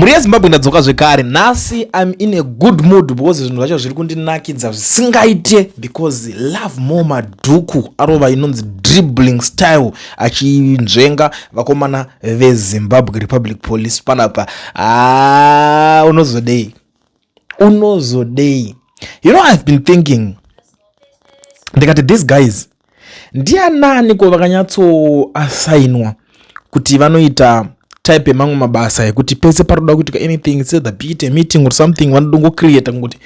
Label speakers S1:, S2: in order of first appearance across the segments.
S1: Muri yeZimbabwe ndadzoka zvekare. Nasi I'm in a good mood because zvinhu zvacho zviri kundinakidza zvisingaite because love more Madhuku arova inonzi dribbling style achinzvenga vakomana veZimbabwe Republic Police panapa. Unozodei. You know, I've been thinking ndikati these guys ndianani ko vakanyatso asainwa kuti vanoita type emamwe mabasa ekuti pese paroda kuitika anything, say the beat a meeting or something, vanodongo create kuti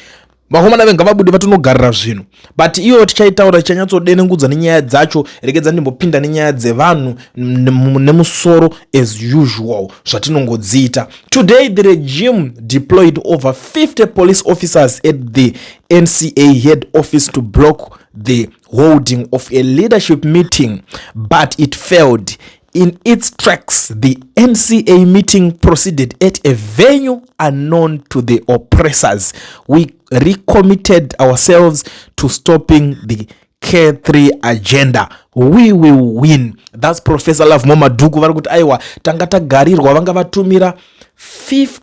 S1: vakomana venga vabude vatonogarira zvinhu. But iyo tichaitaura tichanyatsodenengudza nenyaya dzacho, regedza ndimbopinda nenyaya dzevanhu nemusoro as usual zvatinongodziita. Today the regime deployed over 50 police officers at the NCA head office to block the holding of a leadership meeting, but it failed. In its tracks, the NCA meeting proceeded at a venue unknown to the oppressors. We recommitted ourselves to stopping the K3 agenda. We will win. That's Professor Love Madhuku. Vari kuti aiwa tanga tagarirwa vanga vatumira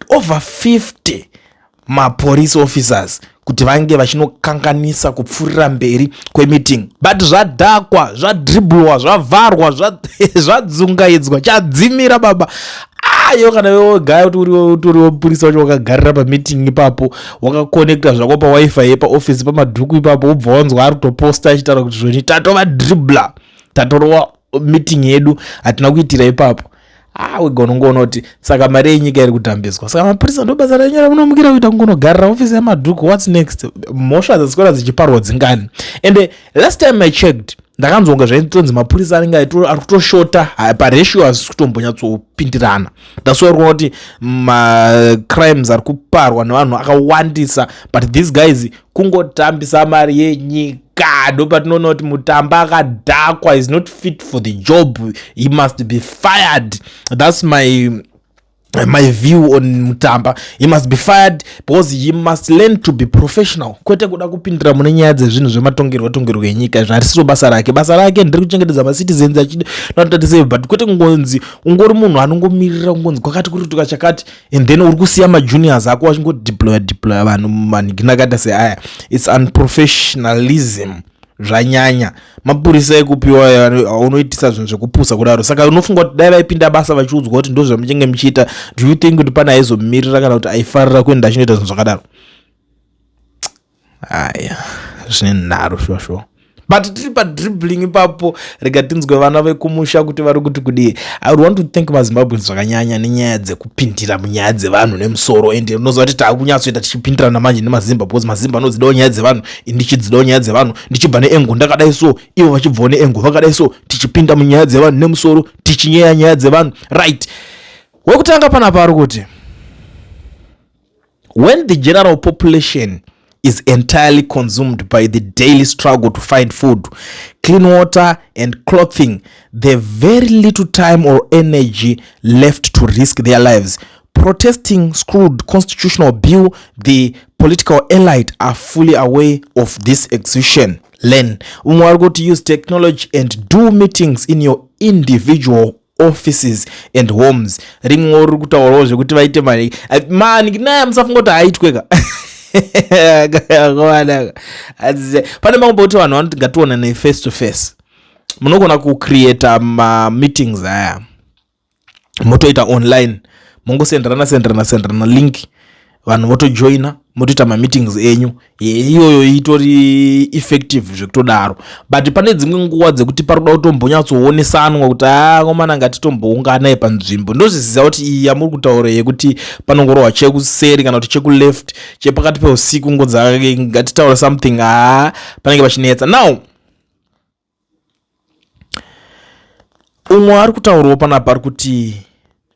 S1: over 50 police officers kuti vange vachinokanganisa kupfurira mberi kwemeeting, but zvadhakwa, zvadribblewa, zvavharwa, zvadzungaidzwa, chadzimira baba. Yo kana wogaya kuti uriwo purisa wacho wakagarira pameeting ipapo, wakakonekta zvako pawifi yepa office paMadhuku ipapo, ubva wanzwa ari kutoposta achitaura kuti zvoni tatova dribbler, tatorwa meeting yedu hatina kuitira ipapo. Wegonongoona kuti saka mari yenyika iri kutambiswa. Saka mapurisa ndo basa ranyara munomukira kuita kungogarira ofisi yaMadhuku. What's next? Mhosva dzaswera dzichiparwa dzingani. And last time I checked, ndakanzonga zvaitonzi mapurisa anenge ari kutoshota paratio hazisi kutombonyatsopindirana. That's why kuti crimes ari kuparwa nevanhu akawandisa, but these guys kungotambisa mari yenyika. God, but no, not Mutamba Dakwa is not fit for the job. He must be fired. That's my view on Mutamba. He must be fired because he must learn to be professional. Kwete kuda kupindira mune nyaya dzezvinhu zvematongerwo enyika zvarisiro basa rake ndiri kuchengetedza macitizens achide not to say, but kwete ngonzi ungori munhu anongomirira ngonzi kwakati kuri tukachakati and then uri kusiya majuniors ako achingodeploya vanhu manigina say aya. It's unprofessionalism zvanyanya. Mapurisa ekupiwa unoitisa zvinhu zvekupusa kudaro. Saka unofunga kuti dai vaipinda basa vachiudzwa kuti ndo zvamuchenge muchiita, do you think kuti pana aizomirira kana kuti aifarira kuenda achinoita zvinhu zvakadaro? Aya zvine nharo shosho. But tiri dribbling ipapo, rega tinzwe vana vekumusha kuti vari kuti kudii. I would want to thank maZimbabweans zvakanyanya nenyaya dzekupindira munyaya dzevanhu nemusoro, ende unoziva kuti takunyatsoita tichipindirana manje neMazimba because Mazimba anodzidawo nyaya dzevanhu, ndichidzidawo nyaya dzevanhu, ndichibva neengo ndakadai so, ivo vachibvawo neengo vakadai so, tichipinda munyaya dzevanhu nemusoro, tichinyeya nyaya dzevanhu. Right. Wekutanga panapa ari kuti when the general population is entirely consumed by the daily struggle to find food, clean water and clothing, they have very little time or energy left to risk their lives. Protesting screwed constitutional bill, the political elite are fully aware of this execution. Learn. Are going to use technology and do meetings in your individual offices and homes. Ringori kutaura zvekuti vaite mari. Man, kinaya musafungoti haitweka. Pane mamwe kuti vanhu vanoti ngationa face to face. Munogona kucreate meetings aya. Motoita online. Mongosenderana link. Vanhu votojoina, motoita meetings enyu. Iyoyo itori effective zvekutodaro. But pane dzimwe nguva dzekuti paroda kutombonyatsoonesa kuti komana ngatitomboungana panzvimbo. Ndozviziva kuti iyi yamuri kutaura yekuti panongorohwa chekuseri kana kuti chekuleft, chepakati peusiku ngodza ngatitaura something panenge pachinetsa. Now umwe ari kutaurawo panapa ari kuti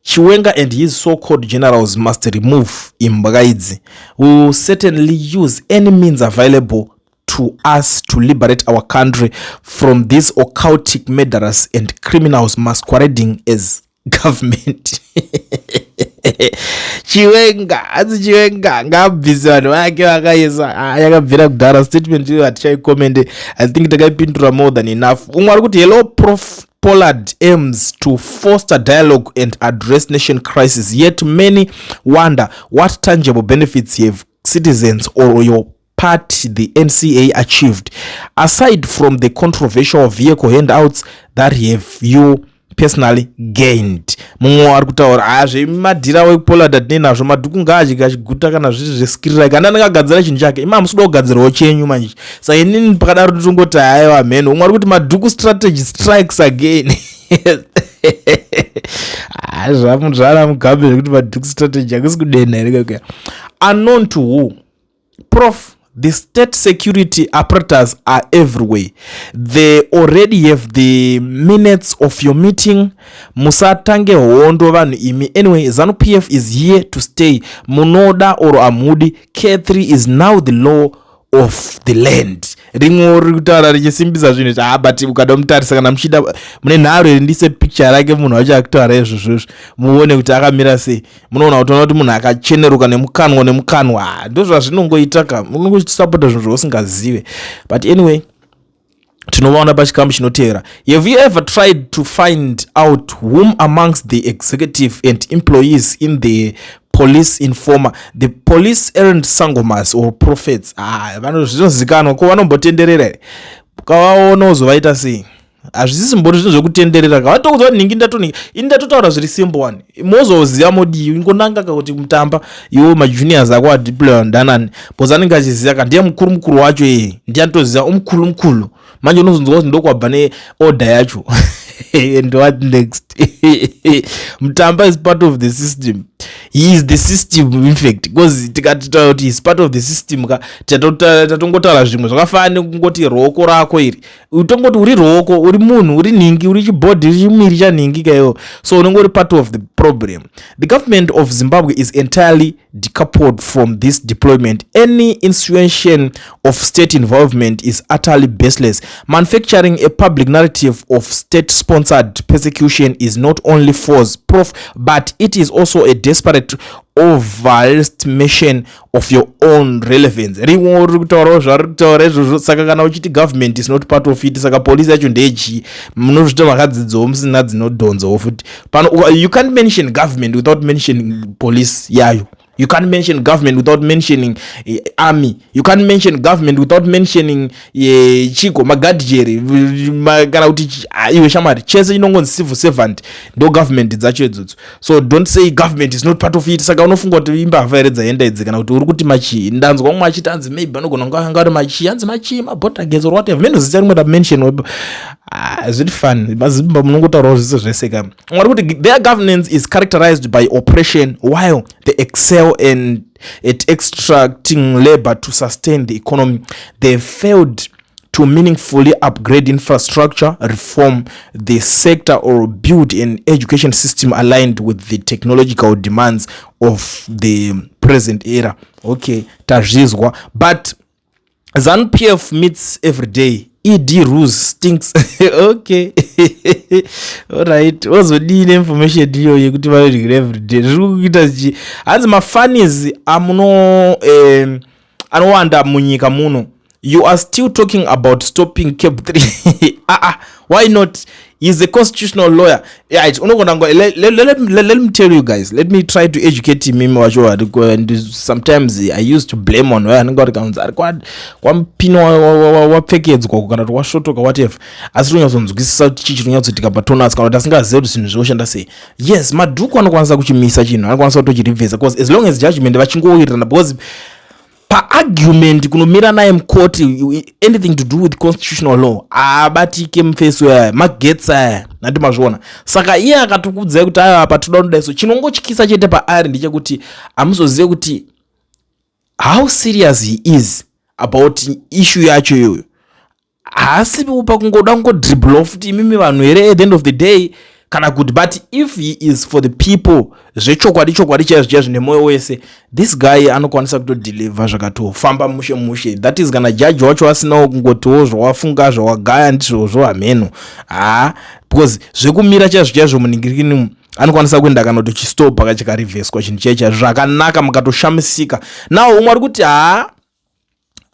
S1: Chiwenga and his so-called generals must remove Imbagaidzi. We will certainly use any means available to us to liberate our country from these occultic murderers and criminals masquerading as government. Chiwenga ngabvisi vanhu vake vakaisa yakabvira kudhara statement iyo hatichaikomende. I think takaipindura more than enough. Umwe ari kuti hello prof Pollard aims to foster dialogue and address nation crisis, yet many wonder what tangible benefits have citizens or your party, the NCA, achieved aside from the controversial vehicle handouts that have you personally gained. Mumwe ari kutaura zvemadhira wePollard atine nazvo Madhuku ngaachika achiguta kana zviri zveskirira kana angagadzira chinhu chake ima musuda kugadzirawo chenyu manje saka inini pakadaro totongoti haiwa mheno umwe ari kuti Madhuku strategy strikes again. Zvara mugambe zvekuti Madhuku strategy hakusi kudena here kaka. Unknown to who? Prof, the state security apparatus are everywhere. They already have the minutes of your meeting. Musatange hondo vanhu imi. Anyway, ZANU-PF is here to stay. Munoda or amudi. K3 is now the law of the land. Ringo rikutaura richisimbisa zvinhu but ukada mutarisa kana muchida mune nharo ndise picture rake munhu wacho akutaura izvozvo muone kuti akamira sei. Munoona kuti munhu akacheneruka nemukanwa ndozva zvinongoita ka munongosupporta zvinhu zvausingazive. But anyway, tinovaona pachikamu chinotevera. Have you ever tried to find out whom amongst the executive and employees in the police informer, the police aren't sangomas or prophets? Vanhu zvinozikanwa ko vanombotenderera here kavaona uzovaita sei? Hazvisi mbori zvinhu zvekutenderera ka vatokudza kuti ningi ndatotaura zviri simple one mozoziva modiyo ingonanga kuti mutamba iwo majuniors ako adeploy ndanani because anenge achiziva ka ndiye mukuru wacho ndiyatoziva umukulu manje unozonzwa kuti ndokwabva neorder yacho. And what next? Mutamba is part of the system. He is the system, in fact, because tikatitaura kuti he is part of the system ka tatongotaura zvimwe zvakafanana kungoti roko rako iri utongoti uri roko uri munhu uri ningi uri chibhodhi uri chimiri chanhingi kaiwo so unongori part of the problem. The government of Zimbabwe is entirely decoupled from this deployment. Any insinuation of state involvement is utterly baseless. Manufacturing a public narrative of state-sponsored persecution is not only false, Prof, but it is also a desperate overestimation of your own relevance. Saka kana uchiti government is not part of it, saka police yacho ndechi munozvita vakadzidzawo musina dzinodhonzawo futi. You can't mention government without mentioning police yayo. You can't mention government without mentioning army. You can't mention government without mentioning chiko magadjeri kana kuti iwe shamari chese inongonzi civil servant ndo government dzacho idzodzo. So don't say government is not part of it. Saka unofunga kuti imbavha here dzaenda idzi kana kuti uri kuti machi ndanzwa umwe achiti anzi maybe anogona kunga ari machi anzi machi mabota gets or whatever. Meno zita rimwe mention is it fun bazimba munongotaurawo zvese zvese ka ngari kuti their governance is characterized by oppression while they excel and at extracting labor to sustain the economy. They failed to meaningfully upgrade infrastructure, reform the sector, or build an education system aligned with the technological demands of the present era. Okay, tazvizwa. But ZANU-PF meets every day. ED rules stinks. Okay. Alright. Wazodini information diyo yekuti varegire every day. Zvikuita zvichi. Hanzi mafanizi anowanda munyika muno. You are still talking about stopping Cap 3. Why not? He's a constitutional lawyer. Yeah, let me tell you guys. Let me try to educate him. And sometimes I used to blame on where I got accounts. One pino wa package kwa kana wa short or whatever. As long as unzukisa chichirunya tsotika patona aska dasinga zedu sinzosha ndase. Yes, Madhuku anokwanisa kuchimisa chino. Anokwanisa kutochiriveza because as long as judgment vachingoirana because pa argument kunomira naye mukoti anything to do with constitutional law abatike mfeso ya magetsa nati mazvona saka iye akatukudza kuti apa toda iso chinongochikisa chete paari ndechekuti amuzozive kuti how serious he is about issue yacho iyoyo asi upa kungoda kungodribble off kuti imimi vanhu here at the end of the day kana good. But if he is for the people zvechokwadi chaizvo nemoyo wese this guy anokwanisa kutodeliver zvakatofamba mushe that is kana judge wacho asinawo kungotiwo zvawafunga zvawagaya ndizvozvo hameno because zvekumira chaizvo muningirikini anokwanisa kuenda kana tochistopa kachikarivheswa chinhu chaicha zvakanaka mukatoshamisika nawo umwe ari kuti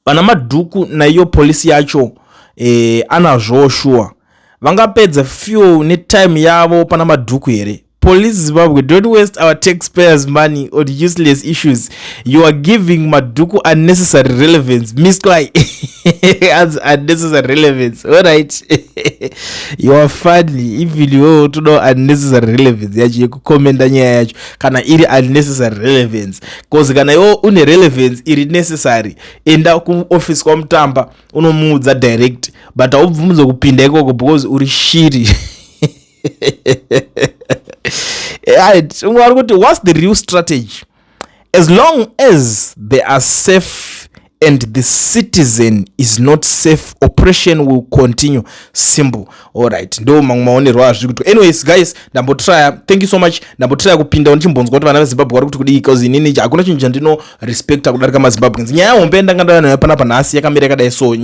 S1: vana Madhuku naiyo polisi yacho anazvo shuwa vangapedza few netime yavo pana Madhuku here. Police Zimbabwe, don't waste our taxpayers' money on useless issues. You are giving Madhuku unnecessary relevance. Miss Clay has unnecessary relevance. Alright. You are funny. If you to know unnecessary relevance, you comment on kana iri unnecessary relevance. Cause kana yo une relevance iri necessary. Enda ku office kwa mtamba unomudza direct. But aubvumudza kupinda ikoko because uri shiri. What's the real strategy? As long as they are safe and the citizen is not safe, oppression will continue. Simple. Alright. Anyways, guys, thank you so much. Kupinda onchimbonzo kuti vana veZimbabwe vari kuti kudii cause inini hakuna chinhu chandino respecta kudarika maZimbabweans. Nyaya Hombe ndangandana pana panhasi yakamira yakadai so.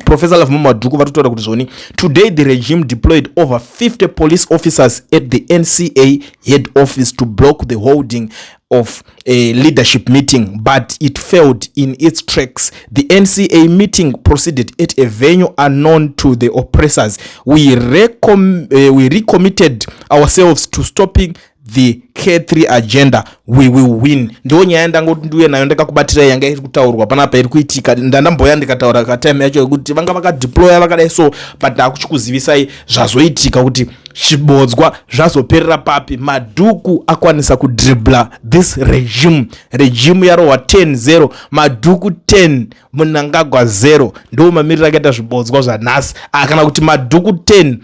S1: Professor Madhuku vari kutaura kuti zvoni. Today the regime deployed over 50 police officers at the NCA head office to block the holding of a leadership meeting, but it failed in its tracks. The NCA meeting proceeded at a venue unknown to the oppressors. We recommitted ourselves to stopping the K3 agenda. We will win. Ndo nyaya ndangoti ndiuye nayo ndakakubatira yanga iri kutaurwa panapa iri kuitika. Ndandamboya ndikataura katime yacho kuti vanga vakadeploya vakadai so, but akuchikuzivisai zvazoitika kuti chibodzwa zvazoperera papi. Madhuku akwanisa kudribla this regime yarohwa 10-0, Madhuku 10, Mnangagwa 0. Ndo mamiriro akaita zvibodzwa zvanhasi. Kana kuti Madhuku 10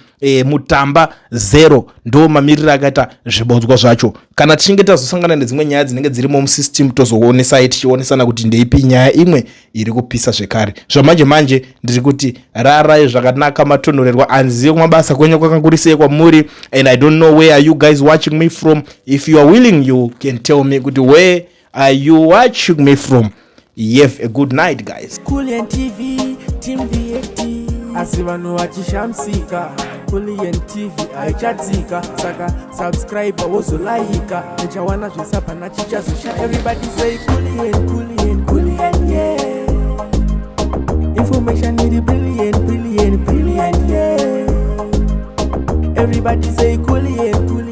S1: Mutamba 0 ndo mamiriro akaita zvibodzwa zvacho. Kana tichinge tazosangana nedzimwe nyaya dzinenge dzirimo musystem tozoonesai tichionesana kuti ndeipi nyaya imwe iri kupisa zvekare. Zvamanje manje ndiri kuti rarai zvakanaka matonhorerwa anziye kumabasa kwenyu kwakangurisei kwamuri, and I don't know where are you guys watching me from. If you are willing, you can tell me kuti where are you watching me from. Have a good night, guys.
S2: Kulian TV, Team VAT. Asivanu achishamsika. Kulian TV, aichatzika. Saka subscribe, wozo laika. Nechawana jisapa na chichazusha. Everybody say Kulian, yeah. Information need brilliant, yeah. Everybody say Kulian.